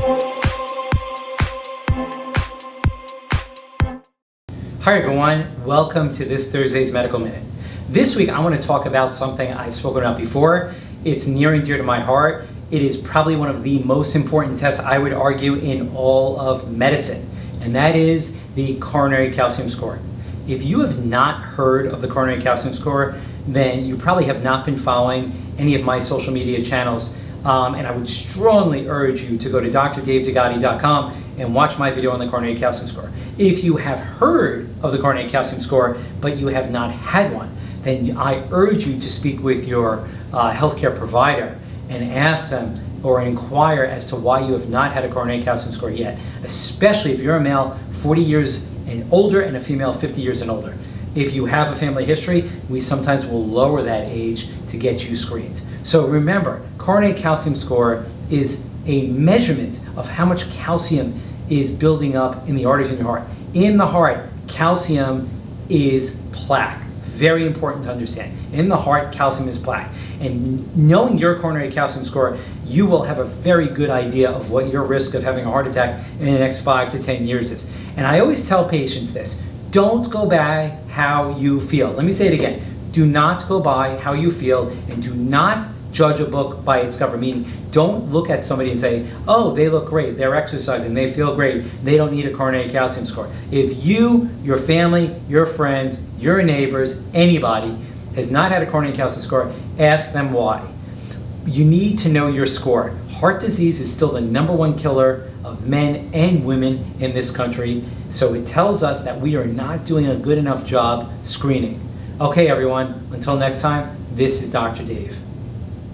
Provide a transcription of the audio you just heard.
Hi everyone, welcome to this Thursday's Medical Minute. This week I want to talk about something I've spoken about before. It's near and dear to my heart. It is probably one of the most important tests, I would argue, in all of medicine, and that is the coronary calcium score. If you have not heard of the coronary calcium score, then you probably have not been following any of my social media channels. And I would strongly urge you to go to drdavedegatti.com and watch my video on the coronary calcium score. If you have heard of the coronary calcium score, but you have not had one, then I urge you to speak with your healthcare provider and ask them or inquire as to why you have not had a coronary calcium score yet, especially if you're a male 40 years and older and a female 50 years and older. If you have a family history, we sometimes will lower that age to get you screened. So remember, coronary calcium score is a measurement of how much calcium is building up in the arteries in your heart. In the heart, calcium is plaque. Very important to understand. In the heart, calcium is plaque. And knowing your coronary calcium score, you will have a very good idea of what your risk of having a heart attack in the next 5 to 10 years is. And I always tell patients this: don't go by how you feel. Let me say it again. Do not go by how you feel, and do not judge a book by its cover. Meaning, don't look at somebody and say, oh, they look great, they're exercising, they feel great, they don't need a coronary calcium score. If you, your family, your friends, your neighbors, anybody has not had a coronary calcium score, ask them why. You need to know your score. Heart disease is still the #1 killer of men and women in this country, so it tells us that we are not doing a good enough job screening. Okay everyone, until next time, this is Dr. Dave.